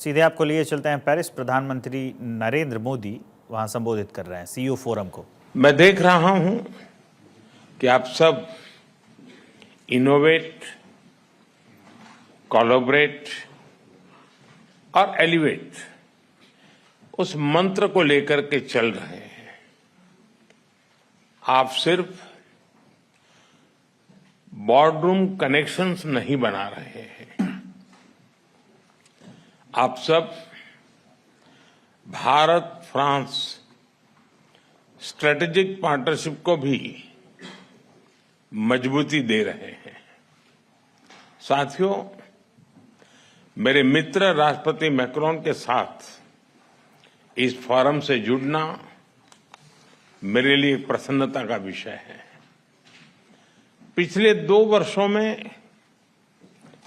सीधे आपको लिए चलते हैं पेरिस। प्रधानमंत्री नरेंद्र मोदी वहां संबोधित कर रहे हैं सीईओ फोरम को। मैं देख रहा हूं कि आप सब इनोवेट, कोलैबोरेट और एलिवेट उस मंत्र को लेकर के चल रहे हैं। आप सिर्फ बोर्डरूम कनेक्शंस नहीं बना रहे हैं, आप सब भारत फ्रांस स्ट्रेटेजिक पार्टनरशिप को भी मजबूती दे रहे हैं। साथियों, मेरे मित्र राष्ट्रपति मैक्रोन के साथ इस फोरम से जुड़ना मेरे लिए प्रसन्नता का विषय है। पिछले 2 वर्षों में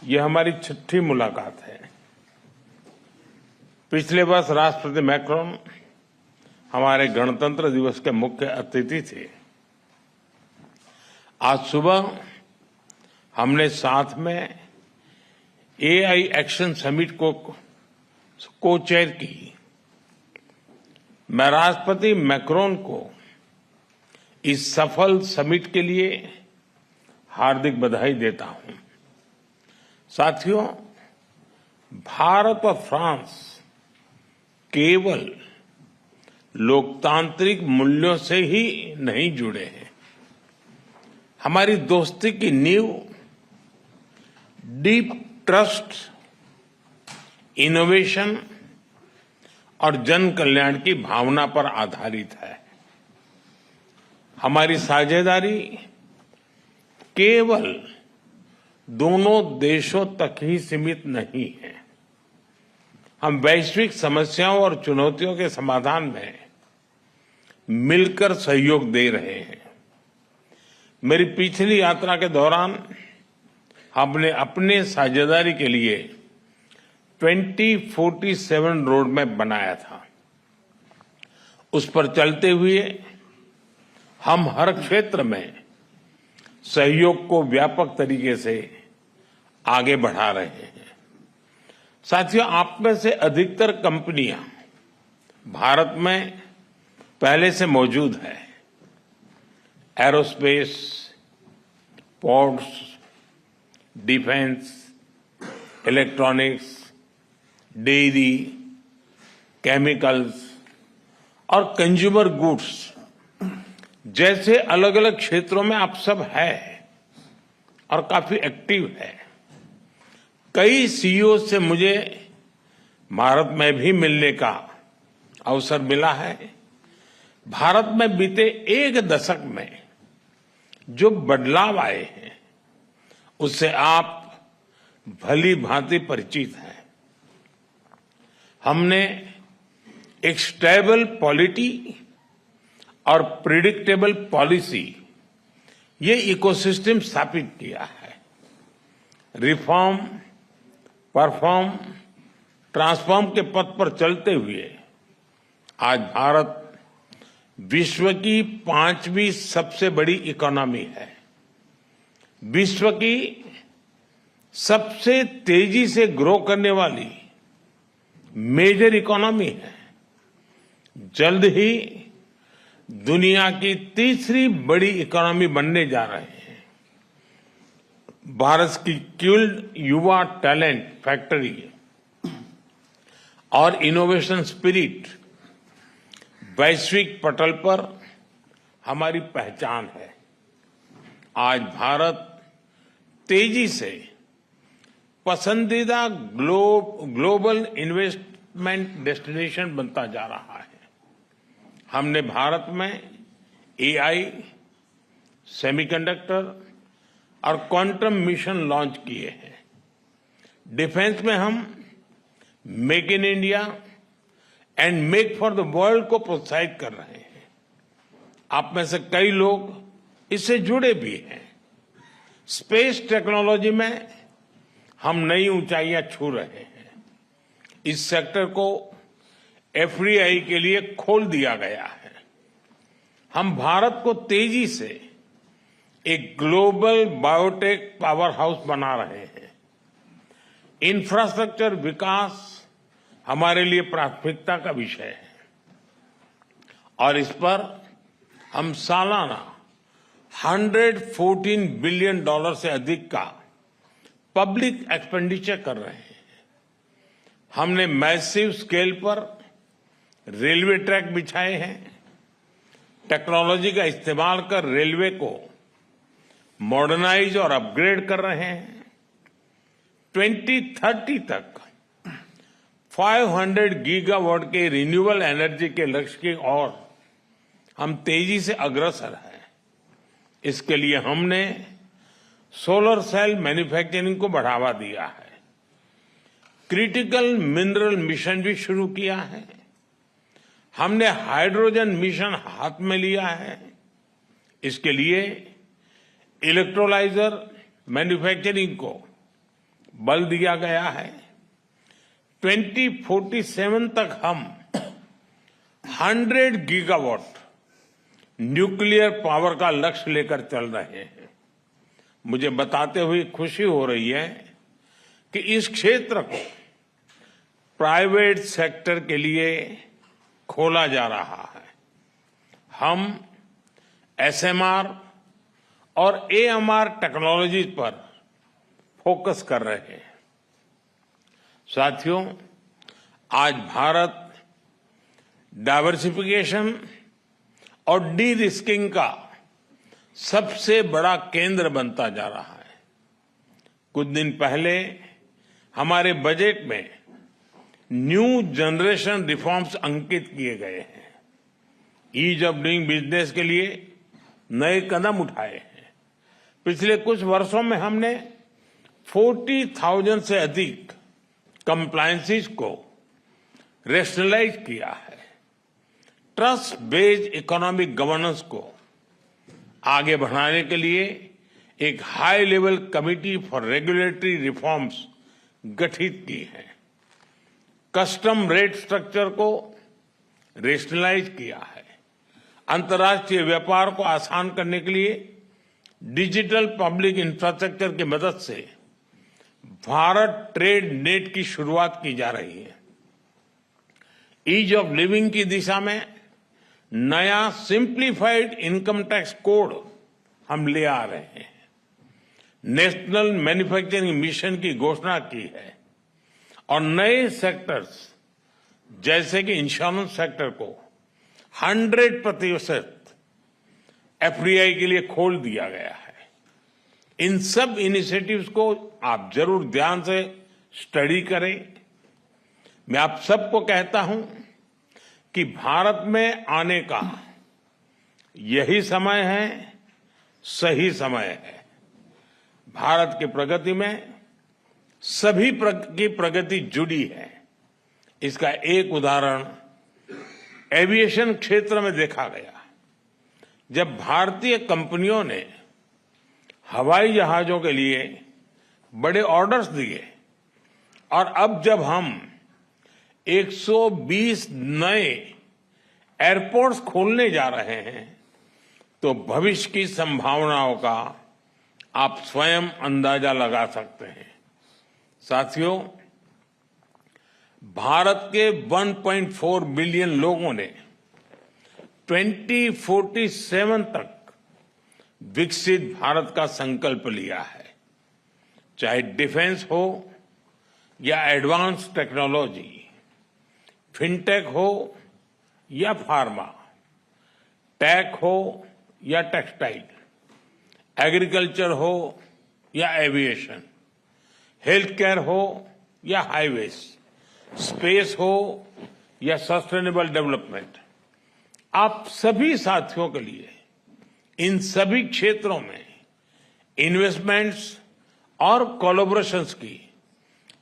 यह हमारी 6ठी मुलाकात है। पिछले वर्ष राष्ट्रपति मैक्रोन हमारे गणतंत्र दिवस के मुख्य अतिथि थे। आज सुबह हमने साथ में एआई एक्शन समिट को चेयर की। मैं राष्ट्रपति मैक्रोन को इस सफल समिट के लिए हार्दिक बधाई देता हूं। साथियों, भारत और फ्रांस केवल लोकतांत्रिक मूल्यों से ही नहीं जुड़े हैं। हमारी दोस्ती की नींव डीप ट्रस्ट, इनोवेशन और जन कल्याण की भावना पर आधारित है। हमारी साझेदारी केवल दोनों देशों तक ही सीमित नहीं है। हम वैश्विक समस्याओं और चुनौतियों के समाधान में मिलकर सहयोग दे रहे हैं। मेरी पिछली यात्रा के दौरान हमने अपने साझेदारी के लिए 2047 रोड मैप बनाया था। उस पर चलते हुए हम हर क्षेत्र में सहयोग को व्यापक तरीके से आगे बढ़ा रहे हैं। साथियों, आप में से अधिकतर कंपनियां भारत में पहले से मौजूद है। Aerospace, ports, defence, electronics, dairy, chemicals और कंज्यूमर गुड्स जैसे अलग अलग क्षेत्रों में आप सब है और काफी एक्टिव है। कई सीईओ से मुझे भारत में भी मिलने का अवसर मिला है। भारत में बीते 1 दशक में जो बदलाव आए हैं उससे आप भली भांति परिचित हैं। हमने एक स्टेबल पॉलिटी और प्रिडिक्टेबल पॉलिसी, ये इकोसिस्टम स्थापित किया है। रिफॉर्म, परफॉर्म, ट्रांसफॉर्म के पथ पर चलते हुए आज भारत विश्व की 5वीं सबसे बड़ी इकोनॉमी है। विश्व की सबसे तेजी से ग्रो करने वाली मेजर इकोनॉमी है। जल्द ही दुनिया की 3री बड़ी इकोनॉमी बनने जा रहे हैं। भारत की स्किल्ड युवा टैलेंट फैक्ट्री और इनोवेशन स्पिरिट वैश्विक पटल पर हमारी पहचान है। आज भारत तेजी से पसंदीदा ग्लोबल इन्वेस्टमेंट डेस्टिनेशन बनता जा रहा है। हमने भारत में एआई, सेमीकंडक्टर और क्वांटम मिशन लॉन्च किए हैं। डिफेंस में हम make in India and make for the world को प्रोत्साहित कर रहे हैं। आप में से कई लोग इससे जुड़े भी हैं। स्पेस टेक्नोलॉजी में हम नई ऊंचाइयां छू रहे हैं। इस सेक्टर को एफडीआई के लिए खोल दिया गया है। हम भारत को तेजी से एक ग्लोबल बायोटेक पावर हाउस बना रहे हैं। इंफ्रास्ट्रक्चर विकास हमारे लिए प्राथमिकता का विषय है और इस पर हम सालाना $114 बिलियन से अधिक का पब्लिक एक्सपेंडिचर कर रहे हैं। हमने मैसिव स्केल पर रेलवे ट्रैक बिछाए हैं, टेक्नोलॉजी का इस्तेमाल कर रेलवे को मॉडर्नाइज और अपग्रेड कर रहे हैं। 2030 तक 500 गीगावाट के रिन्यूएबल एनर्जी के लक्ष्य की ओर हम तेजी से अग्रसर हैं। इसके लिए हमने सोलर सेल मैन्युफैक्चरिंग को बढ़ावा दिया है, क्रिटिकल मिनरल मिशन भी शुरू किया है, हमने हाइड्रोजन मिशन हाथ में लिया है। इसके लिए इलेक्ट्रोलाइजर मैन्युफैक्चरिंग को बल दिया गया है। 2047 तक हम 100 गीगावाट न्यूक्लियर पावर का लक्ष्य लेकर चल रहे हैं। मुझे बताते हुए खुशी हो रही है कि इस क्षेत्र को प्राइवेट सेक्टर के लिए खोला जा रहा है। हम एसएमआर और एएमआर टेक्नोलॉजी पर फोकस कर रहे हैं। साथियों, आज भारत डाइवर्सिफिकेशन और डी रिस्किंग का सबसे बड़ा केंद्र बनता जा रहा है। कुछ दिन पहले हमारे बजट में न्यू जनरेशन रिफॉर्म्स अंकित किए गए हैं। ईज ऑफ डूइंग बिजनेस के लिए नए कदम उठाए हैं। पिछले कुछ वर्षों में हमने 40,000 से अधिक कंप्लायंसेस को रेशनलाइज किया है। ट्रस्ट बेस्ड इकोनॉमिक गवर्नेंस को आगे बढ़ाने के लिए एक high level committee for regulatory reforms गठित की है। कस्टम रेट स्ट्रक्चर को रेशनलाइज किया है। अंतर्राष्ट्रीय व्यापार को आसान करने के लिए डिजिटल पब्लिक इंफ्रास्ट्रक्चर की मदद से भारत ट्रेड नेट की शुरुआत की जा रही है। ईज ऑफ लिविंग की दिशा में नया सिंप्लीफाइड इनकम टैक्स कोड हम ले आ रहे हैं। नेशनल मैन्युफैक्चरिंग मिशन की घोषणा की है और नए सेक्टर्स जैसे कि इंश्योरेंस सेक्टर को 100% एफडीआई के लिए खोल दिया गया है। इन सब इनिशिएटिव्स को आप जरूर ध्यान से स्टडी करें। मैं आप सबको कहता हूं कि भारत में आने का यही समय है, सही समय है। भारत की प्रगति में सभी की प्रगति जुड़ी है। इसका एक उदाहरण एविएशन क्षेत्र में देखा गया, जब भारतीय कंपनियों ने हवाई जहाजों के लिए बड़े ऑर्डर्स दिए और अब जब हम 120 नए एयरपोर्ट्स खोलने जा रहे हैं तो भविष्य की संभावनाओं का आप स्वयं अंदाजा लगा सकते हैं। साथियों, भारत के 1.4 बिलियन लोगों ने 2047 तक विकसित भारत का संकल्प लिया है। चाहे डिफेंस हो या एडवांस टेक्नोलॉजी, फिनटेक हो या फार्मा, टेक हो या टेक्सटाइल, एग्रीकल्चर हो या एविएशन, हेल्थ केयर हो या हाईवेज, स्पेस हो या सस्टेनेबल डेवलपमेंट, आप सभी साथियों के लिए इन सभी क्षेत्रों में इन्वेस्टमेंट्स और कोलैबोरेशंस की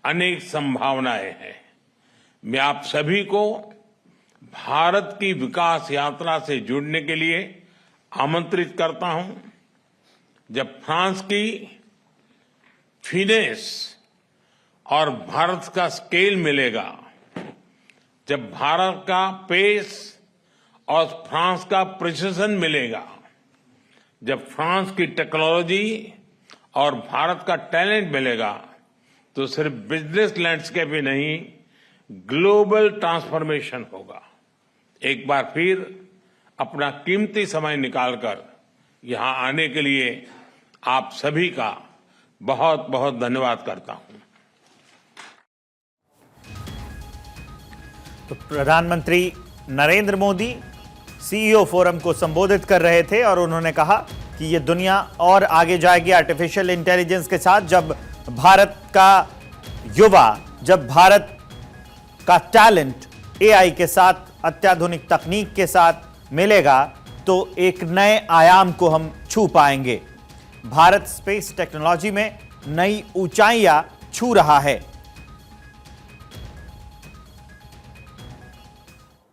अनेक संभावनाएं हैं। मैं आप सभी को भारत की विकास यात्रा से जुड़ने के लिए आमंत्रित करता हूं। जब फ्रांस की फिनेस और भारत का स्केल मिलेगा, जब भारत का पेस और फ्रांस का प्रिसिजन मिलेगा, जब फ्रांस की टेक्नोलॉजी और भारत का टैलेंट मिलेगा, तो सिर्फ बिजनेस लैंडस्केप ही नहीं, ग्लोबल ट्रांसफॉर्मेशन होगा। एक बार फिर अपना कीमती समय निकालकर यहां आने के लिए आप सभी का बहुत बहुत धन्यवाद करता हूं। तो प्रधानमंत्री नरेंद्र मोदी सीईओ फोरम को संबोधित कर रहे थे और उन्होंने कहा कि ये दुनिया और आगे जाएगी आर्टिफिशियल इंटेलिजेंस के साथ। जब भारत का युवा, जब भारत का टैलेंट एआई के साथ, अत्याधुनिक तकनीक के साथ मिलेगा तो एक नए आयाम को हम छू पाएंगे। भारत स्पेस टेक्नोलॉजी में नई ऊंचाइयां छू रहा है।